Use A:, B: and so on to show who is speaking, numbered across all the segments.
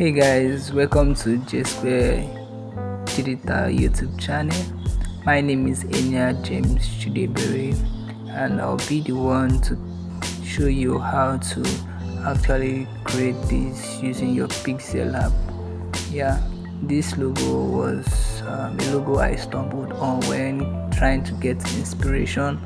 A: Hey guys, welcome to J Square Digital YouTube channel. My name is Enya James Chidebere, and I'll be the one to show you how to actually create this using your Pixellab. Yeah, this logo was a logo I stumbled on when trying to get inspiration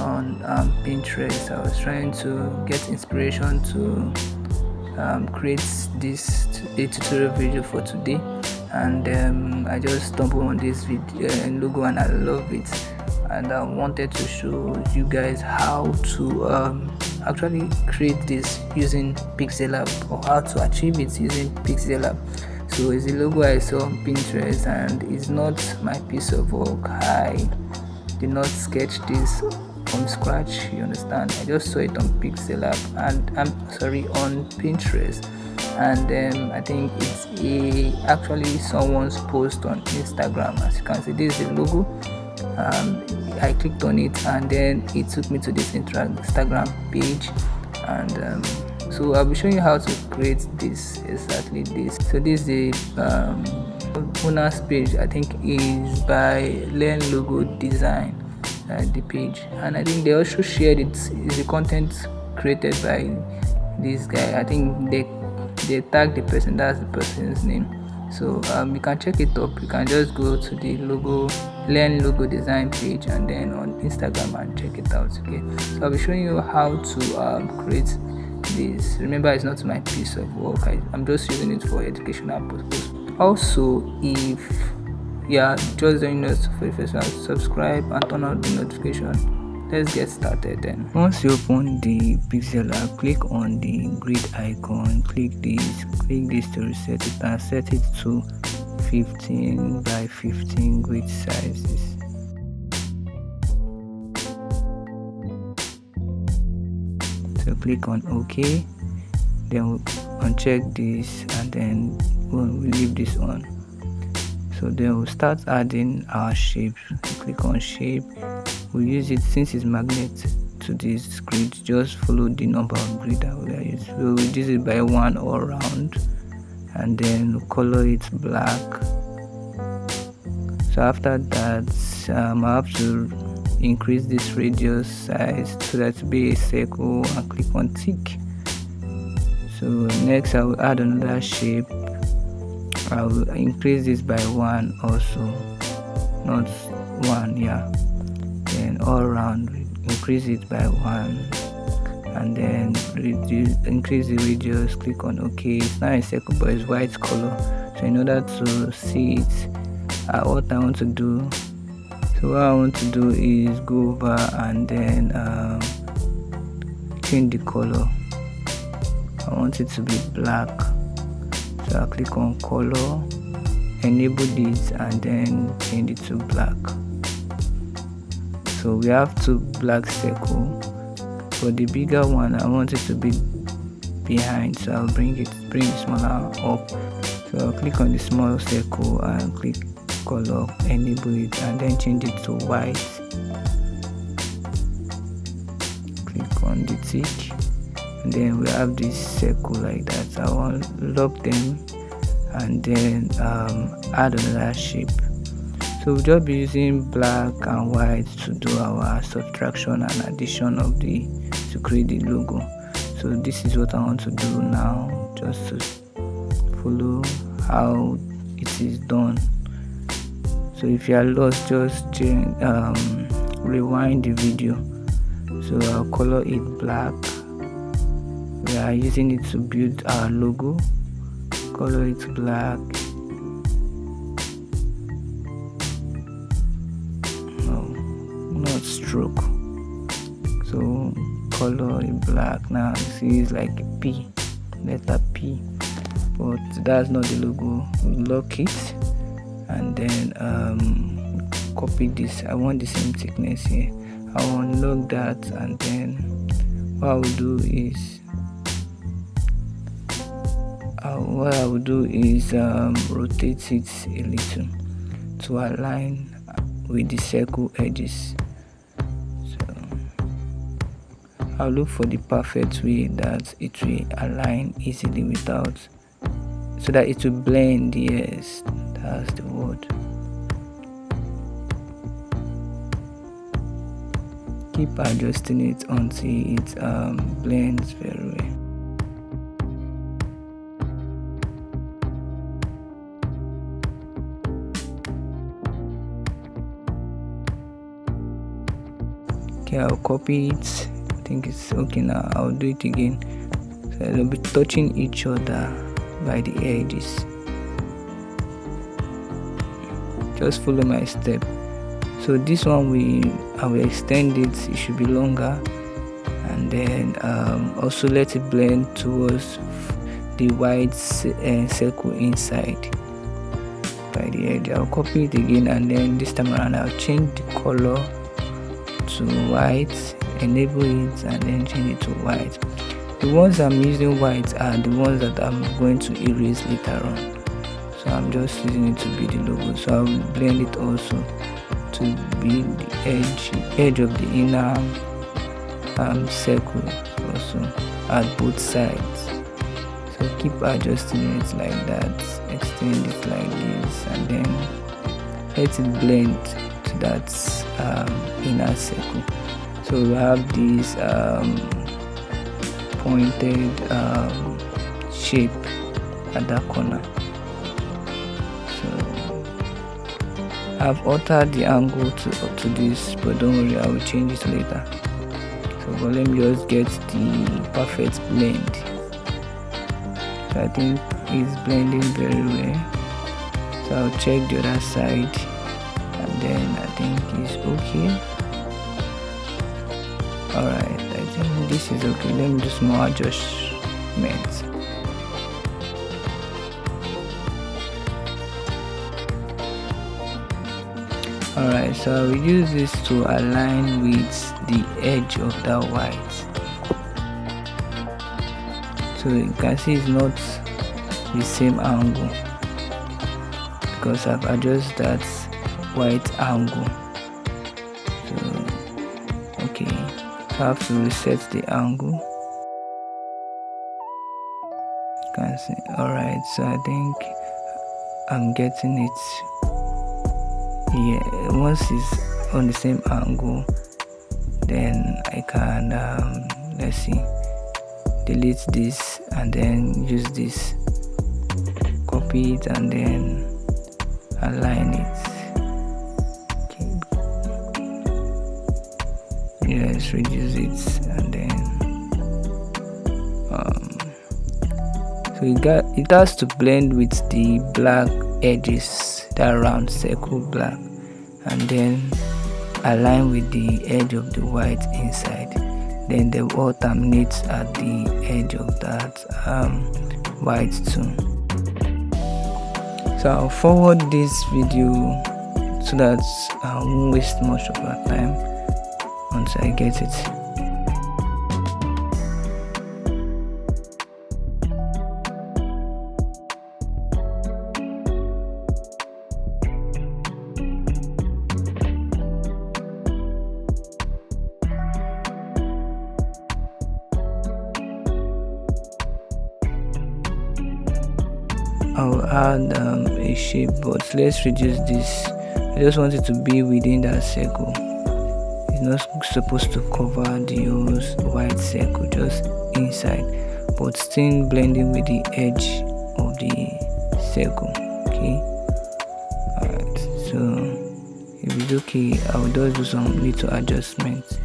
A: on Pinterest. I was trying to get inspiration to create this tutorial video for today, and I just stumbled on this video logo and I love it, and I wanted to show you guys how to actually create this using Pixellab, or how to achieve it using Pixellab. So it's a logo I saw on Pinterest, and it's not my piece of work. I did not sketch this from scratch, you understand. I just saw it on Pixellab, and on Pinterest, and I think it's actually someone's post on Instagram. As you can see, this is the logo. I clicked on it, and then it took me to this Instagram page, and so I'll be showing you how to create this, exactly this. So this is the owner's page. I think is by Learn Logo Design, the page, and I think they also shared it. Is the content created by this guy. I think they tagged the person. That's the person's name. So you can check it up. You can just go to the Learn Logo Design page, and then on Instagram and check it out. Okay, so I'll be showing you how to create this. Remember, it's not my piece of work. I'm just using it for educational purpose. Also, if just joining us for the first time, subscribe and turn on the notification. Let's get started then. Once you open the Pixellab, click on the grid icon, click this to reset it, and set it to 15 by 15 grid sizes. So click on OK, then we'll uncheck this, and then we'll leave this on. So then we'll start adding our shape. Click on shape. We'll use it, since it's magnet to this grid, just follow the number of grid that we are using. So we'll reduce it by 1 all around, and then we'll color it black. So after that, I have to increase this radius size so that it be a circle, and click on tick. So next I will add another shape. I will increase this by 1 also, not 1, yeah. Then all around increase it by 1, and then increase the radius. Click on OK. It's not a circle, but it's white color. So in order to see it, what I want to do, is go over and then change the color. I want it to be black. So I'll click on color, enable this, and then change it to black. So we have 2 black circles. For the bigger one, I want it to be behind, so I'll bring it smaller up. So I'll click on the small circle and click color, enable it, and then change it to white. Click on the tick, and then we have this circle like that. I want to lock them, and then add another shape. So we'll just be using black and white to do our subtraction and addition to create the logo. So this is what I want to do now, just to follow how it is done. So if you are lost, just rewind the video. So I'll color it black. We are using it to build our logo. Color it black. No, not stroke. So color it black. Now see, it's like a P, letter P, but that's not the logo. Lock it, and then copy this. I want the same thickness here. I will unlock that, and then what I will do is rotate it a little to align with the circle edges. So I'll look for the perfect way that it will align easily without so that it will blend. Yes, that's the word. Keep adjusting it until it blends very well. Okay, I'll copy it. I think it's okay now. I'll do it again. So they'll be touching each other by the edges. Just follow my step. So this one I will extend it. It should be longer, and then also let it blend towards the white circle inside by the edge. I'll copy it again, and then this time around I'll change the color to white, enable it, and then change it to white. The ones I'm using white are the ones that I'm going to erase later on, so I'm just using it to be the logo. So I'll blend it also to be the edge of the inner circle also at both sides. So keep adjusting it like that, extend it like this, and then let it blend to that inner circle. So we have this pointed shape at that corner. So I've altered the angle to this, but don't worry, I will change it later. So but let me just get the perfect blend. So I think it's blending very well. So I'll check the other side, and then I think it's okay. Alright, I think this is okay. Let me do small adjustments. Alright, so I will use this to align with the edge of that white. So you can see it's not the same angle because I've adjusted that white angle. So okay, so I have to reset the angle. You can see. Alright, so I think I'm getting it. Yeah, once it's on the same angle, then I can let's see, delete this and then use this, copy it and then align it. Okay. Yes, reduce it and then so it has to blend with the black edges, that round circle black, and then align with the edge of the white inside. Then they all terminate at the edge of that white too. So I'll forward this video so that I won't waste much of our time until I get it. I'll add a shape, but let's reduce this. I just want it to be within that circle. It's not supposed to cover the whole white circle, just inside, but still blending with the edge of the circle. Okay. Alright, so if it's okay, I will just do some little adjustments.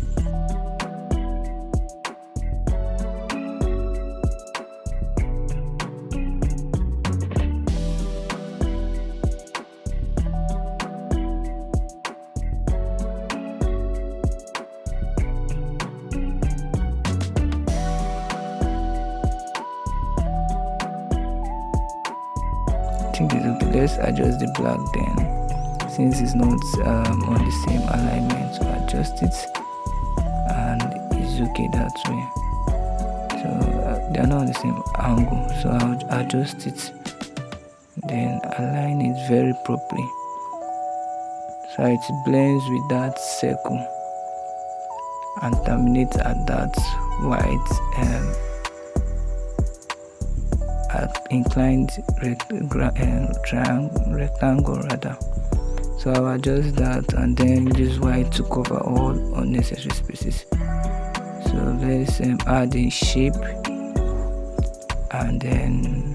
A: I think it's okay. Let's adjust the black then, since it's not on the same alignment. So adjust it, and it's okay that way. So they're not on the same angle, so I'll adjust it, then align it very properly so it blends with that circle and terminates at that white inclined rectangle rather. So I'll adjust that and then use white to cover all unnecessary spaces. So let's add a shape and then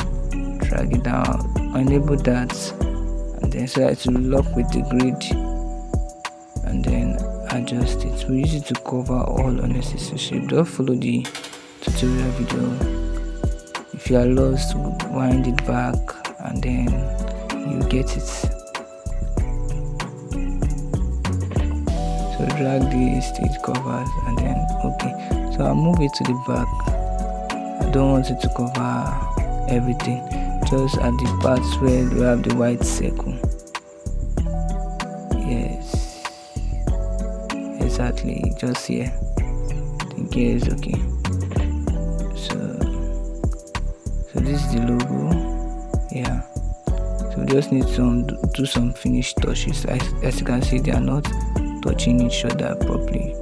A: drag it down, enable that, and then so as to lock with the grid and then adjust it. We use it to cover all unnecessary shape. Don't follow the tutorial video. If you are lost, wind it back and then you get it. So drag the stage covers and then okay. So I'll move it to the back. I don't want it to cover everything, just at the parts where you have the white circle. Yes, exactly, just here. I think here is okay. So this is the logo. Yeah, so we just need to do some finished touches. As you can see, they are not touching each other properly,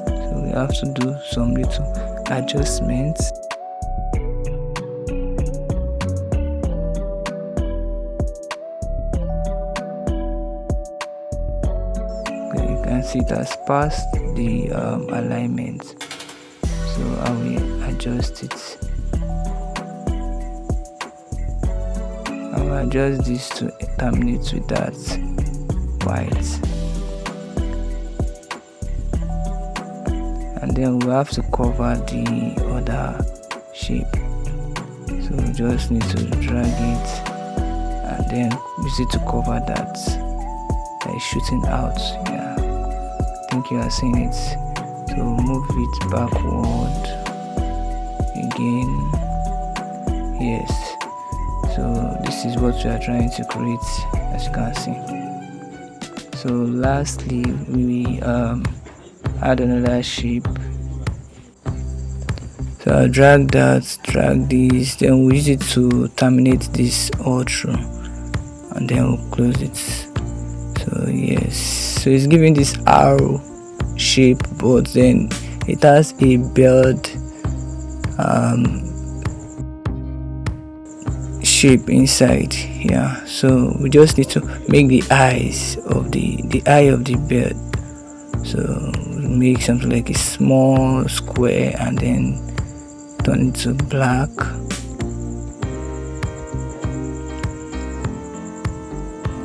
A: so we have to do some little adjustments. Okay, you can see it has passed the alignment, so I will adjust it. I will adjust this to terminate with that white, and then we have to cover the other shape. So we just need to drag it and then use it to cover that is shooting out. Yeah, I think you are seeing it. So move it backward again. Yes, so this is what we are trying to create, as you can see. So lastly, we add another shape. So I'll drag this, then we use it to terminate this all through, and then we'll close it. So yes, so it's giving this arrow shape, but then it has a bird shape inside. Yeah, so we just need to make the eyes of the eye of the bird. So we make something like a small square and then turn it to black.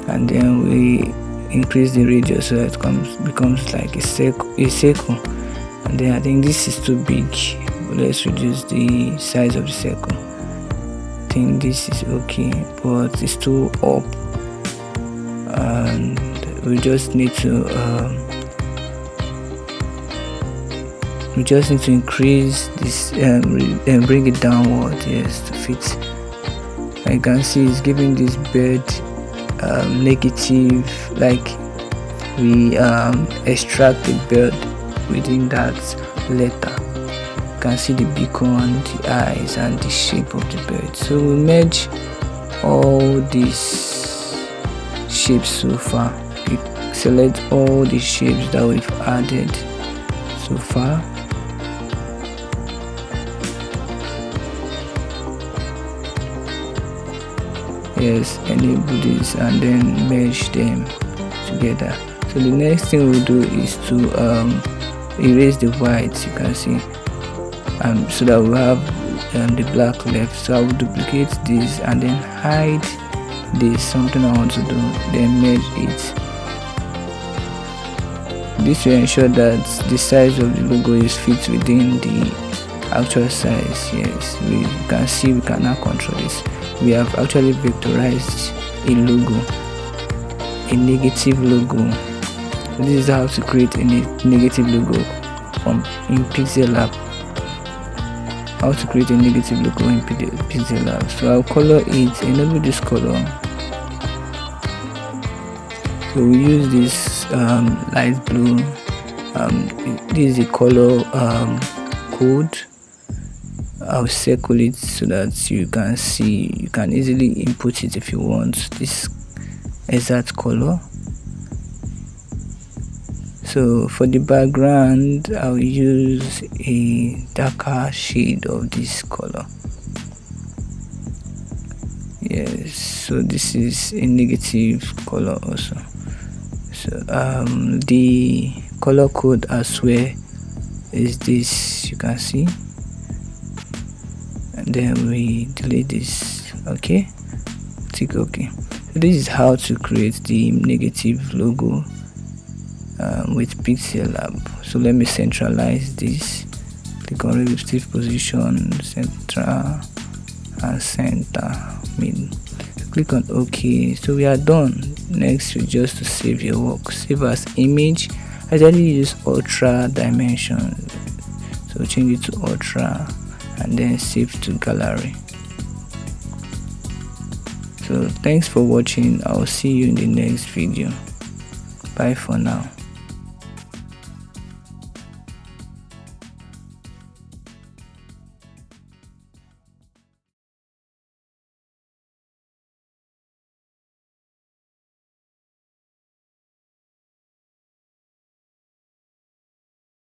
A: And then we increase the radius so that it becomes like a circle. And then I think this is too big. Let's reduce the size of the circle. I think this is okay, but it's too up, and we just need to increase this and bring it downward, yes, to fit. I can see it's giving this bird negative, like we extract the bird within that letter. You can see the beacon, the eyes, and the shape of the bird. So we merge all these shapes so far. We select all the shapes that we've added so far. Yes, enable this and then merge them together. So the next thing we'll do is to erase the white, you can see, so that we have the black left. So I will duplicate this and then hide this, something I want to do, then merge it. This will ensure that the size of the logo is fit within the actual size. Yes, we can see we can now control this. We have actually vectorized a logo, a negative logo. So this is how to create a negative logo in Pixellab. How to create a negative logo in Pixellab. So I'll color it, enable this color. So we use this light blue. This is the color code. I'll circle it so that you can see, you can easily input it if you want this exact color. So for the background, I'll use a darker shade of this color. Yes, so this is a negative color also. So the color code as well is this, you can see, and then we delete this. Okay, tick OK. So this is how to create the negative logo with Pixellab. So let me centralize this. Click on relative position, central and center mid. Click on OK. So we are done. Next, you just to save your work. Save as image. I usually use ultra dimension, so change it to ultra and then save to gallery. So thanks for watching. I'll see you in the next video. Bye for now.